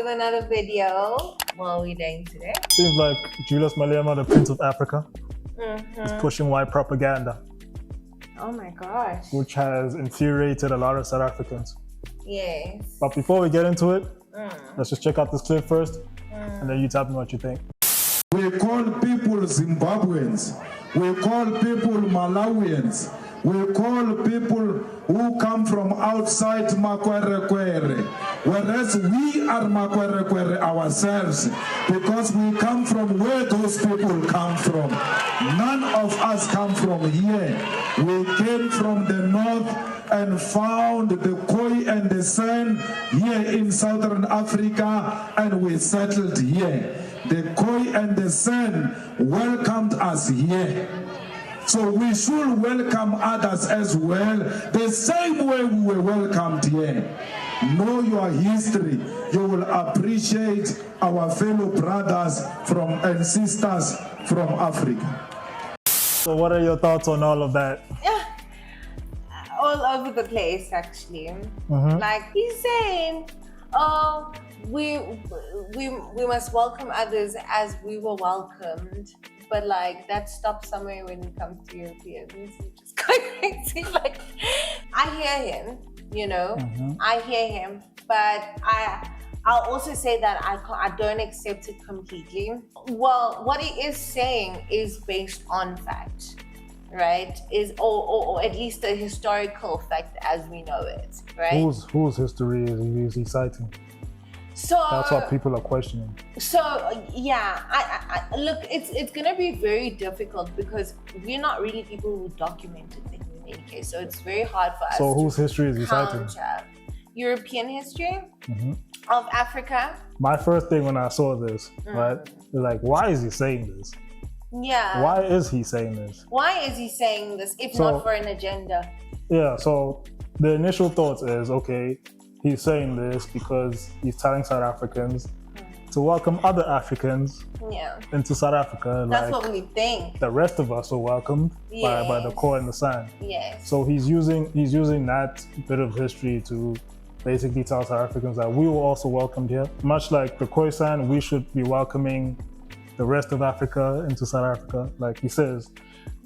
with another video. What are we doing today? Seems like Julius Malema, the Prince of Africa, is pushing white propaganda, Oh my gosh. which has infuriated a lot of South Africans. Yes. But before we get into it, let's just check out this clip first, and then you tell me what you think. We call people Zimbabweans. We call people Malawians. We call people who come from outside Makwerekwere. Whereas we are Makwerekwere ourselves, because we come from where those people come from. None of us come from here. We came from the north and found the koi and the sand here in southern Africa, and we settled here. The koi and the sand welcomed us here. So we should welcome others as well, the same way we were welcomed here. Know your history. You will appreciate our fellow brothers and sisters from Africa. So what are your thoughts on all of that? All over the place, actually. Like he's saying, oh, we must welcome others as we were welcomed. But like that stops somewhere when it comes to Europeans. It's just quite crazy. Like I hear him, you know, I hear him, but I'll also say that I don't accept it completely. Well, what he is saying is based on fact, right? Or at least a historical fact as we know it, right? Whose history is he citing? So that's what people are questioning. So yeah, I look, it's gonna be very difficult because we're not really people who documented things in any case. So it's very hard for us. So whose history is he citing? European history of Africa. My first thing when I saw this, right, is like, why is he saying this? Yeah. Why is he saying this? Why is he saying this if not for an agenda? Yeah. So the initial thought is, okay, he's saying this because he's telling South Africans to welcome other Africans into South Africa. That's like what we think. The rest of us are welcomed by the core and the sand. Yes. So he's using that bit of history to basically tell South Africans that we were also welcomed here. Much like the Khoisan, we should be welcoming the rest of Africa into South Africa, like he says.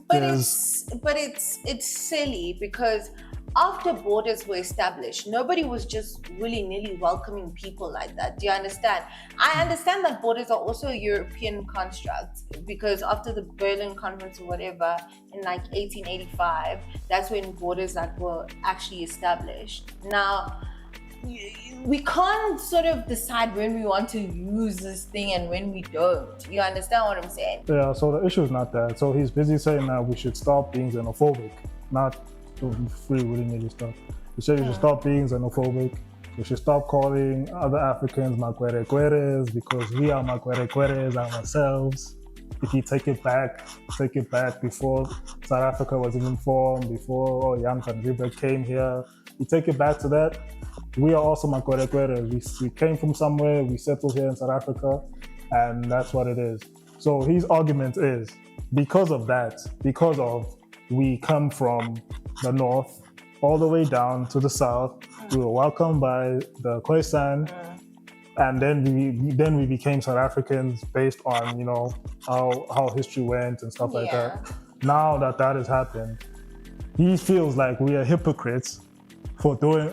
But it's silly because after borders were established, nobody was just willy-nilly welcoming people like that. Do you understand? I understand that borders are also a European construct because after the Berlin Conference or whatever in like 1885, that's when borders were actually established. Now, we can't sort of decide when we want to use this thing and when we don't. You understand what I'm saying? Yeah, so the issue is not that. So he's busy saying that we should stop being xenophobic, not to free willy-nilly stuff. He said we should stop being xenophobic. We should stop calling other Africans Makwerekweres because we are Makwerekweres ourselves. If you take it back before South Africa was even formed, before Jan van Riebeeck came here. You take it back to that, we are also Makwerekweres. We came from somewhere, we settled here in South Africa, and that's what it is. So his argument is, because of we come from the north all the way down to the south, we were welcomed by the Khoisan, and then we became South Africans based on, you know, how history went and stuff like that. Now that has happened, he feels like we are hypocrites for being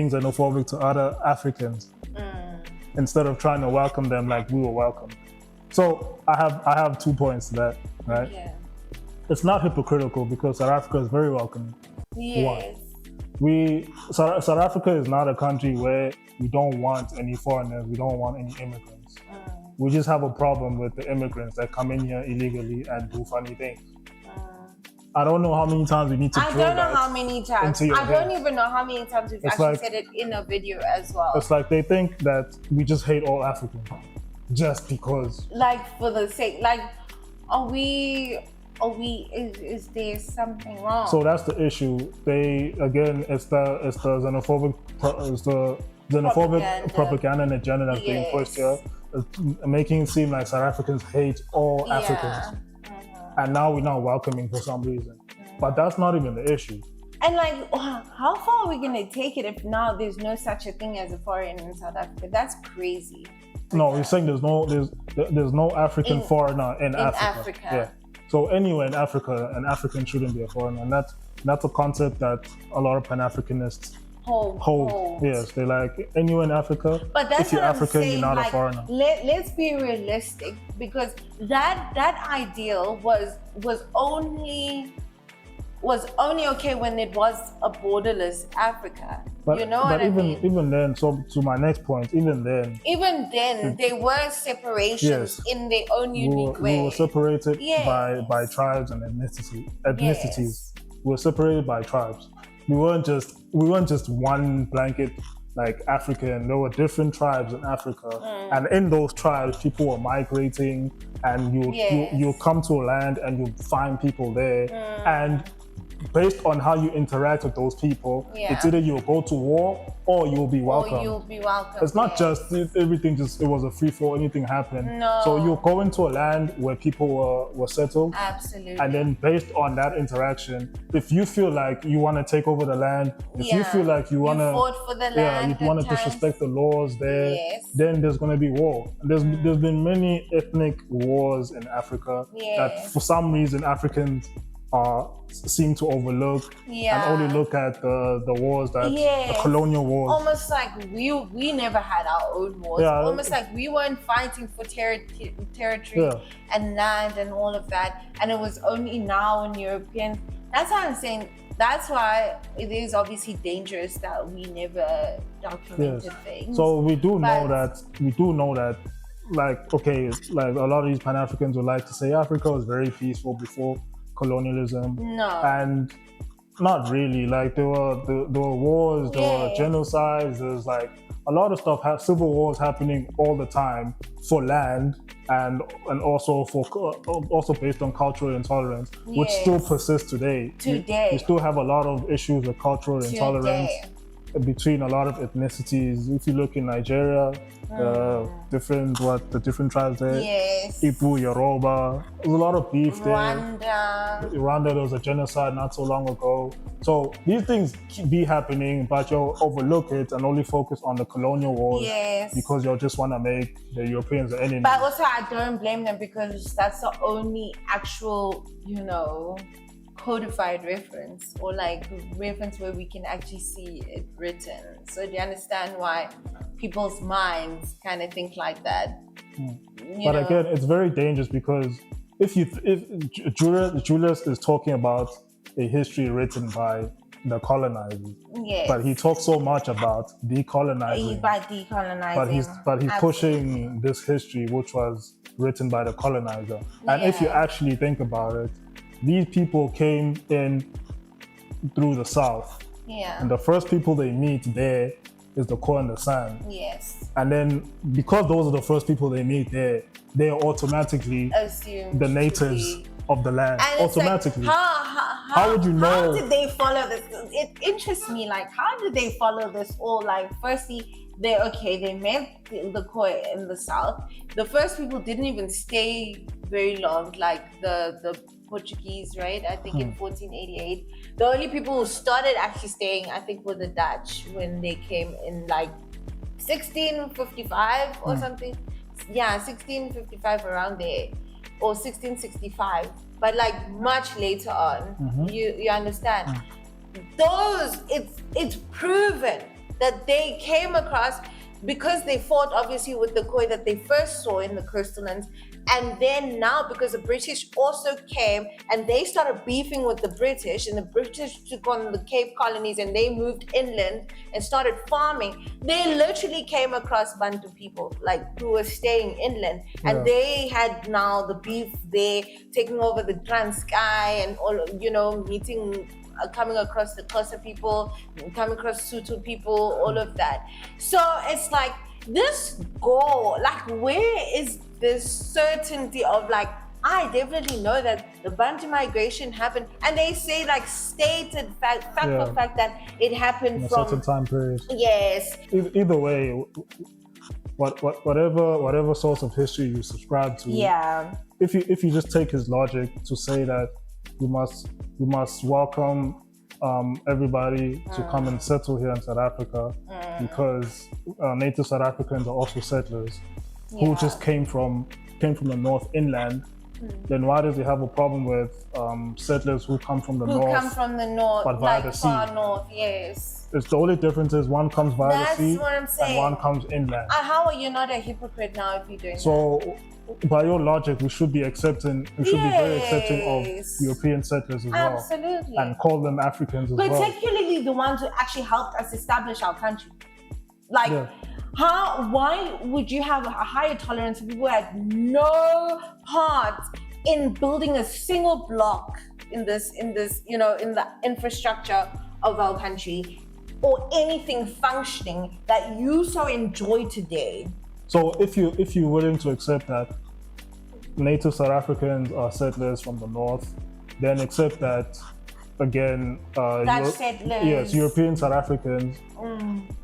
xenophobic to other Africans instead of trying to welcome them like we were welcomed. So I have 2 points to that, right? Yeah. It's not hypocritical because South Africa is very welcoming. Yes. South Africa is not a country where we don't want any foreigners, we don't want any immigrants. We just have a problem with the immigrants that come in here illegally and do funny things. I don't know how many times we need to I don't know how many times. I don't even know how many times we've actually said it in a video as well. It's like they think that we just hate all Africans just because. Like for the sake, like, is there something wrong? So that's the issue. It's the xenophobic propaganda and agenda that's being pushed here, making it seem like South Africans hate all Africans. And now we're not welcoming for some reason. But that's not even the issue. And like, how far are we going to take it if now there's no such a thing as a foreigner in South Africa? That's crazy. No, you're saying there's no African foreigner in Africa. Yeah. So anywhere in Africa, an African shouldn't be a foreigner, and that's a concept that a lot of Pan-Africanists hold. Yes, they like anywhere in Africa. But that's if you're what African, I'm saying, you're not like, a foreigner. Let's be realistic, because that ideal was only okay when it was a borderless Africa. But, you know what I mean? Even then, so to my next point, even then there were separations in their own unique way. We were separated by tribes and ethnicities. Yes. We were separated by tribes. We weren't just one blanket like African. There were different tribes in Africa, and in those tribes, people were migrating, and you come to a land and you find people there, and based on how you interact with those people, it's either you'll go to war or you'll be welcome. It's not just everything. It was a free for all. Anything happened. No. So you go into a land where people were settled. Absolutely. And then based on that interaction, if you feel like you want to take over the land, if you feel like you want to fought for the land, you want to disrespect the laws there, then there's going to be war. There's been many ethnic wars in Africa that for some reason Africans seem to overlook and only look at the wars that the colonial wars. Almost like we never had our own wars. Almost like we weren't fighting for territory and land and all of that. And it was only now in Europeans. That's why I'm saying. That's why it is obviously dangerous that we never documented things. So we do know that. Like, okay, like a lot of these Pan-Africans would like to say Africa was very peaceful before colonialism. No. And not really. Like there were wars, there were genocides, there's like a lot of stuff, civil wars happening all the time for land and also based on cultural intolerance, which still persists today. We still have a lot of issues with cultural intolerance between a lot of ethnicities. If you look in Nigeria, the different tribes there, Ibu, Yoruba, there's a lot of beef there. Rwanda, there was a genocide not so long ago. So these things be happening, but you'll overlook it and only focus on the colonial wars because you just want to make the Europeans the enemy. But also I don't blame them, because that's the only actual, codified reference, or like reference where we can actually see it written. So do you understand why people's minds kind of think like that? But again, it's very dangerous, because if Julius is talking about a history written by the colonizers, but he talks so much about decolonizing. But he's pushing this history which was written by the colonizer. And if you actually think about it, these people came in through the south. And the first people they meet there is the Ko and the San. And then because those are the first people they meet there, they are automatically assumed the natives of the land. And automatically. Like, how would you know? How did they follow this? It interests me, like, how did they follow this? Or like, firstly, they met the Khoi in the south. The first people didn't even stay very long, like the Portuguese, right? I think in 1488. The only people who started actually staying, I think, were the Dutch when they came in like 1655 or something. 1655, around there, or 1665. But like much later on, you understand? It's proven that they came across, because they fought obviously with the Khoi that they first saw in the coastallands, and then now because the British also came and they started beefing with the British, and the British took on the Cape colonies and they moved inland and started farming. They literally came across Bantu people, like, who were staying inland, and they had now the beef there, taking over the Transkei and all, meeting, coming across the Xhosa people, coming across Sotho people, all of that. So it's like this goal, like, where is this certainty of like, I definitely know that the Bantu migration happened, and they say like stated fact for fact that it happened in a from certain time period. Yes. Either way, whatever source of history you subscribe to, if you just take his logic to say that you must welcome everybody to come and settle here in South Africa because native South Africans are also settlers who just came from the north inland. Then why does he have a problem with settlers who come from the north? Who come from the north, but via like the sea? far north, yes. It's the only difference is one comes via the sea That's what I'm saying. and one comes inland. How are you not a hypocrite now if you're doing that? So, by your logic, we should be accepting. We should be very accepting of European settlers as well, Absolutely. and call them Africans as well. Particularly the ones who actually helped us establish our country. Like, why would you have a higher tolerance of people who had no part in building a single block in this, in the infrastructure of our country, or anything functioning that you so enjoy today? So if you're willing to accept that native South Africans are settlers from the north, then accept that again, Dutch settlers. Yes, European South Africans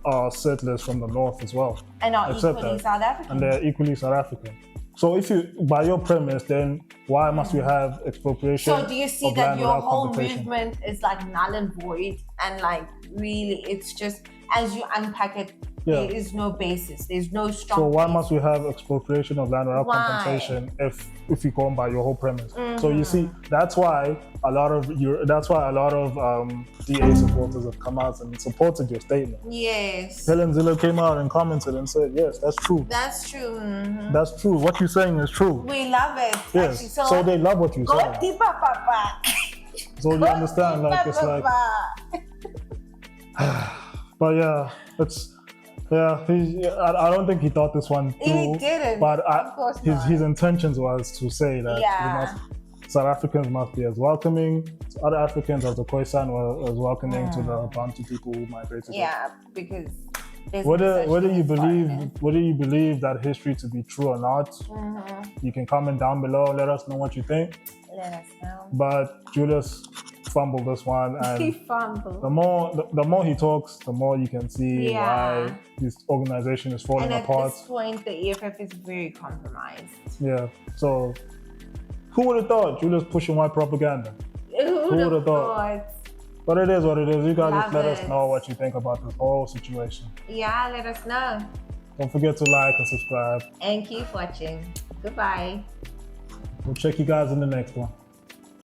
are settlers from the north as well. And are Accept equally that. South African. And they're equally South African. So if you, by your premise, then why must we have expropriation? So do you see of that land your without whole compensation? movement is like null and void, and like really it's just, as you unpack it, there is no basis, there's no strong So why basis. must we have expropriation of land without Why? compensation if you go on by your whole premise? So you see, that's why a lot of DA supporters have come out and supported your statement. Yes. Helen Zille came out and commented and said, yes, that's true. That's true. That's true. What you're saying is true. We love it. Yes. Actually. So they love what you're go saying. deeper, Papa. So you understand, like it's like, but yeah, it's I don't think he thought this one through. He didn't. But of course not. his intentions was to say that South Africans must be as welcoming to other Africans as the Khoisan were as welcoming to the Bantu people who migrated. Yeah, because whether you believe that history to be true or not, you can comment down below. Let us know what you think. Let us know. But Julius fumbled this one, and He fumbled. the more he talks, the more you can see why this organization is falling apart. At this point, the EFF is very compromised. Yeah. So, who would have thought Julius pushing white propaganda? Who would have thought? But it is what it is. You guys just let us it. know what you think about this whole situation. Yeah, let us know. Don't forget to like and subscribe. And keep watching. Goodbye. We'll check you guys in the next one.